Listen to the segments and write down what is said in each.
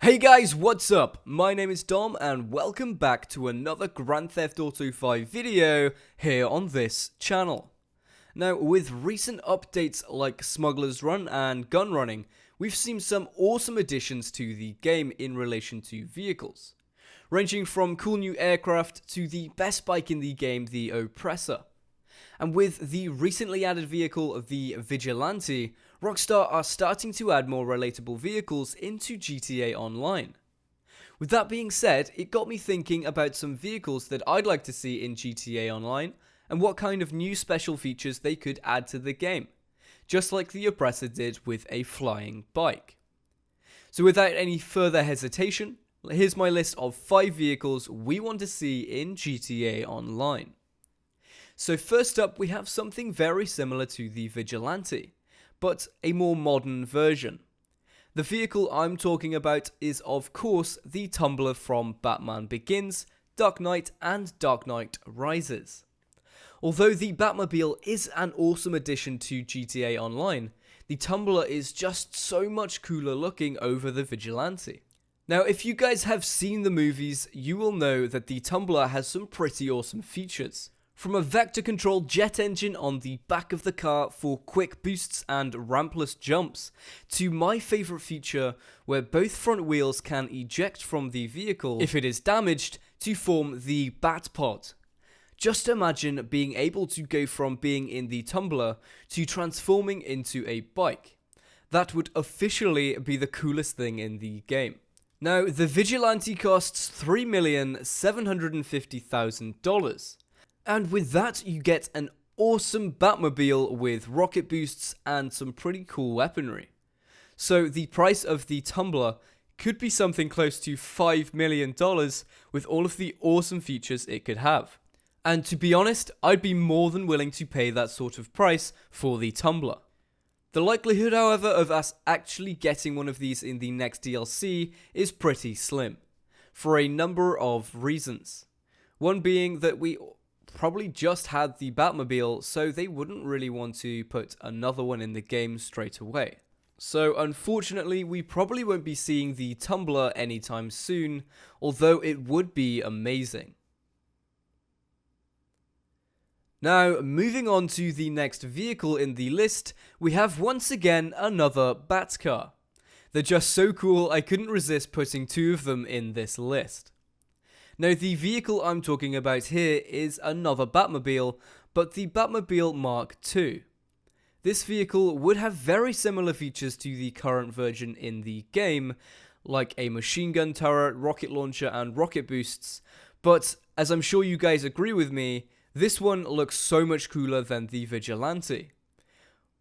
Hey guys, what's up? My name is Dom and welcome back to another Grand Theft Auto 5 video here on this channel. Now, with recent updates like Smuggler's Run and Gun Running, we've seen some awesome additions to the game in relation to vehicles, ranging from cool new aircraft to the best bike in the game, the Oppressor. And with the recently added vehicle, the Vigilante, Rockstar are starting to add more relatable vehicles into GTA Online. With that being said, it got me thinking about some vehicles that I'd like to see in GTA Online and what kind of new special features they could add to the game, just like the Oppressor did with a flying bike. So without any further hesitation, here's my list of 5 vehicles we want to see in GTA Online. So first up, we have something very similar to the Vigilante, but a more modern version. The vehicle I'm talking about is of course the Tumbler from Batman Begins, Dark Knight and Dark Knight Rises. Although the Batmobile is an awesome addition to GTA Online, the Tumbler is just so much cooler looking over the Vigilante. Now, if you guys have seen the movies, you will know that the Tumbler has some pretty awesome features. From a vector-controlled jet engine on the back of the car for quick boosts and rampless jumps, to my favourite feature where both front wheels can eject from the vehicle if it is damaged to form the Batpod. Just imagine being able to go from being in the Tumbler to transforming into a bike. That would officially be the coolest thing in the game. Now, the Vigilante costs $3,750,000. And with that, you get an awesome Batmobile with rocket boosts and some pretty cool weaponry. So the price of the Tumbler could be something close to $5 million with all of the awesome features it could have. And to be honest, I'd be more than willing to pay that sort of price for the Tumbler. The likelihood, however, of us actually getting one of these in the next DLC is pretty slim, for a number of reasons. One being that we probably just had the Batmobile, so they wouldn't really want to put another one in the game straight away. So unfortunately, we probably won't be seeing the Tumbler anytime soon, although it would be amazing. Now, moving on to the next vehicle in the list, we have once again another Batcar. They're just so cool, I couldn't resist putting 2 of them in this list. Now, the vehicle I'm talking about here is another Batmobile, but the Batmobile Mark II. This vehicle would have very similar features to the current version in the game, like a machine gun turret, rocket launcher, and rocket boosts, but as I'm sure you guys agree with me, this one looks so much cooler than the Vigilante.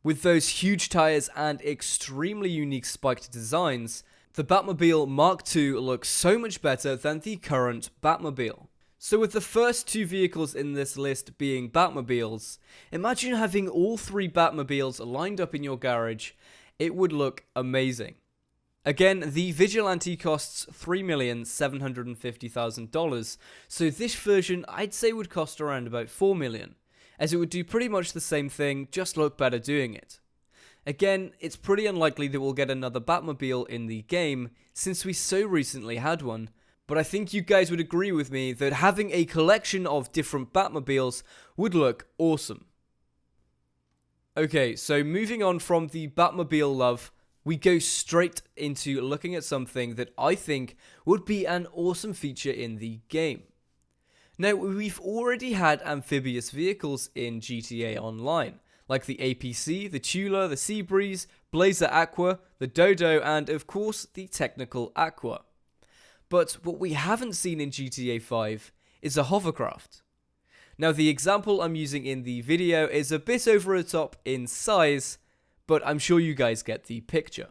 With those huge tires and extremely unique spiked designs, the Batmobile Mark II looks so much better than the current Batmobile. So with the first 2 vehicles in this list being Batmobiles, imagine having all 3 Batmobiles lined up in your garage. It would look amazing. Again, the Vigilante costs $3,750,000, so this version I'd say would cost around about $4 million, as it would do pretty much the same thing, just look better doing it. Again, it's pretty unlikely that we'll get another Batmobile in the game, since we so recently had one, but I think you guys would agree with me that having a collection of different Batmobiles would look awesome. Okay, so moving on from the Batmobile love, we go straight into looking at something that I think would be an awesome feature in the game. Now, we've already had amphibious vehicles in GTA Online, like the APC, the Tumbler, the Seabreeze, Blazer Aqua, the Dodo, and of course the Technical Aqua. But what we haven't seen in GTA 5 is a Hovercraft. Now, the example I'm using in the video is a bit over the top in size, but I'm sure you guys get the picture.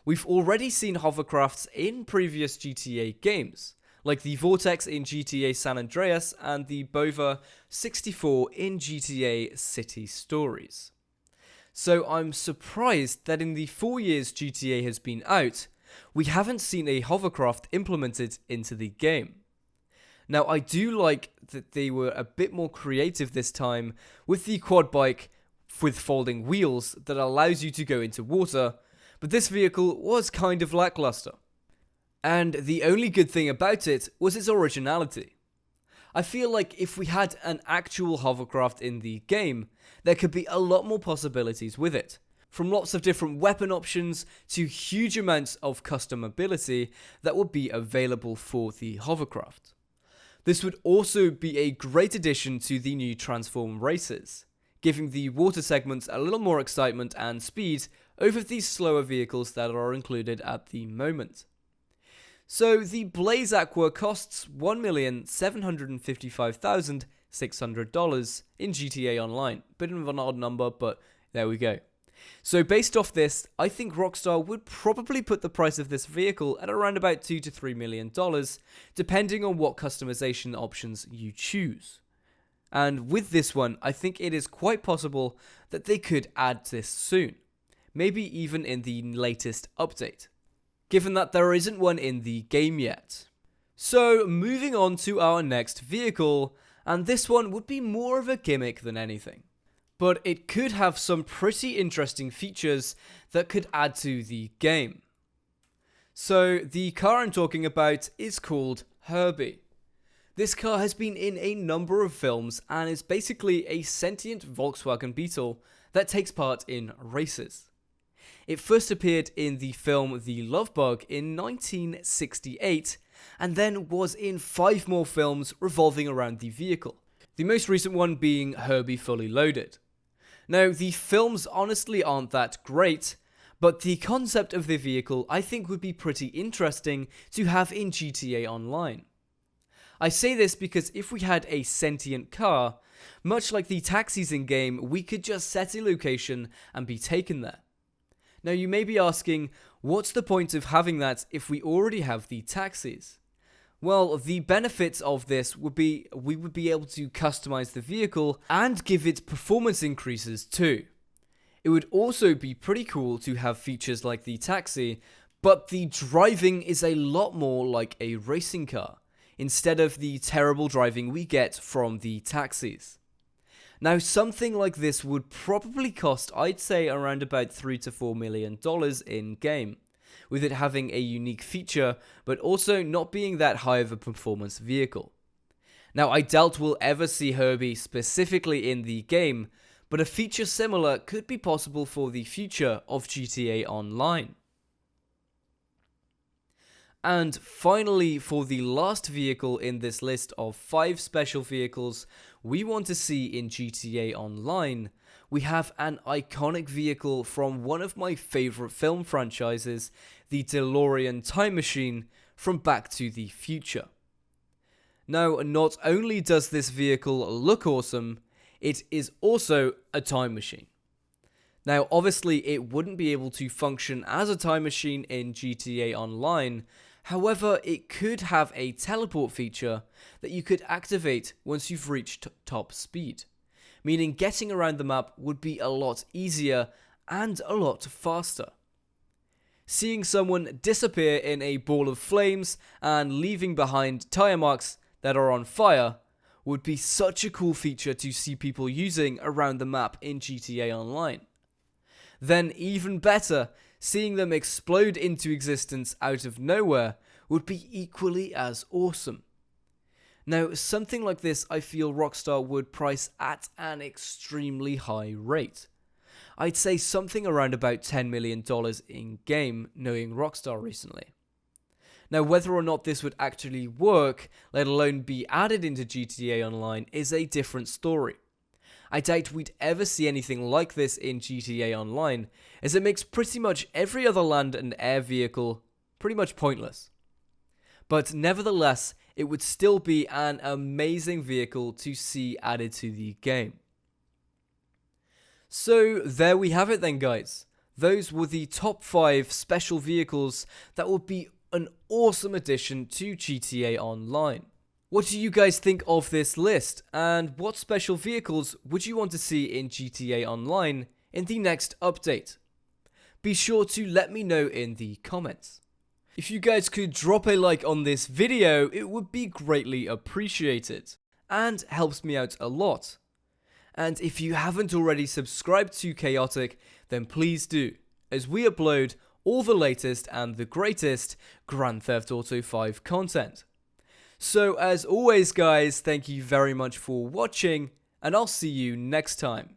We've already seen hovercrafts in previous GTA games, like the Vortex in GTA San Andreas and the Bova 64 in GTA City Stories. So I'm surprised that in the 4 years GTA has been out, we haven't seen a hovercraft implemented into the game. Now, I do like that they were a bit more creative this time with the quad bike with folding wheels that allows you to go into water, but this vehicle was kind of lackluster. And the only good thing about it was its originality. I feel like if we had an actual hovercraft in the game, there could be a lot more possibilities with it. From lots of different weapon options to huge amounts of customability that would be available for the hovercraft. This would also be a great addition to the new Transform races, giving the water segments a little more excitement and speed over these slower vehicles that are included at the moment. So the Blaze Aqua costs $1,755,600 in GTA Online. Bit of an odd number, but there we go. So based off this, I think Rockstar would probably put the price of this vehicle at around about $2 to $3 million, depending on what customization options you choose. And with this one, I think it is quite possible that they could add this soon, maybe even in the latest update, given that there isn't one in the game yet. So moving on to our next vehicle, and this one would be more of a gimmick than anything. But it could have some pretty interesting features that could add to the game. So the car I'm talking about is called Herbie. This car has been in a number of films and is basically a sentient Volkswagen Beetle that takes part in races. It first appeared in the film The Love Bug in 1968 and then was in 5 more films revolving around the vehicle. The most recent one being Herbie Fully Loaded. Now, the films honestly aren't that great, but the concept of the vehicle I think would be pretty interesting to have in GTA Online. I say this because if we had a sentient car, much like the taxis in game, we could just set a location and be taken there. Now you may be asking, what's the point of having that if we already have the taxis? Well, the benefits of this would be we would be able to customize the vehicle and give it performance increases too. It would also be pretty cool to have features like the taxi, but the driving is a lot more like a racing car, instead of the terrible driving we get from the taxis. Now, something like this would probably cost, I'd say, around about $3 to $4 million in game, with it having a unique feature, but also not being that high of a performance vehicle. Now, I doubt we'll ever see Herbie specifically in the game, but a feature similar could be possible for the future of GTA Online. And finally, for the last vehicle in this list of 5 special vehicles we want to see in GTA Online, we have an iconic vehicle from one of my favorite film franchises, the DeLorean Time Machine from Back to the Future. Now, not only does this vehicle look awesome, it is also a time machine. Now, obviously, it wouldn't be able to function as a time machine in GTA Online. However, it could have a teleport feature that you could activate once you've reached top speed, meaning getting around the map would be a lot easier and a lot faster. Seeing someone disappear in a ball of flames and leaving behind tire marks that are on fire would be such a cool feature to see people using around the map in GTA Online. Then even better, seeing them explode into existence out of nowhere would be equally as awesome. Now, something like this I feel Rockstar would price at an extremely high rate. I'd say something around about $10 million in game, knowing Rockstar recently. Now, whether or not this would actually work, let alone be added into GTA Online, is a different story. I doubt we'd ever see anything like this in GTA Online, as it makes pretty much every other land and air vehicle pretty much pointless. But nevertheless, it would still be an amazing vehicle to see added to the game. So there we have it then, guys. Those were the top 5 special vehicles that would be an awesome addition to GTA Online. What do you guys think of this list, and what special vehicles would you want to see in GTA Online in the next update? Be sure to let me know in the comments. If you guys could drop a like on this video, it would be greatly appreciated, and helps me out a lot. And if you haven't already subscribed to Chaotic, then please do, as we upload all the latest and the greatest Grand Theft Auto 5 content. So as always guys, thank you very much for watching, and I'll see you next time.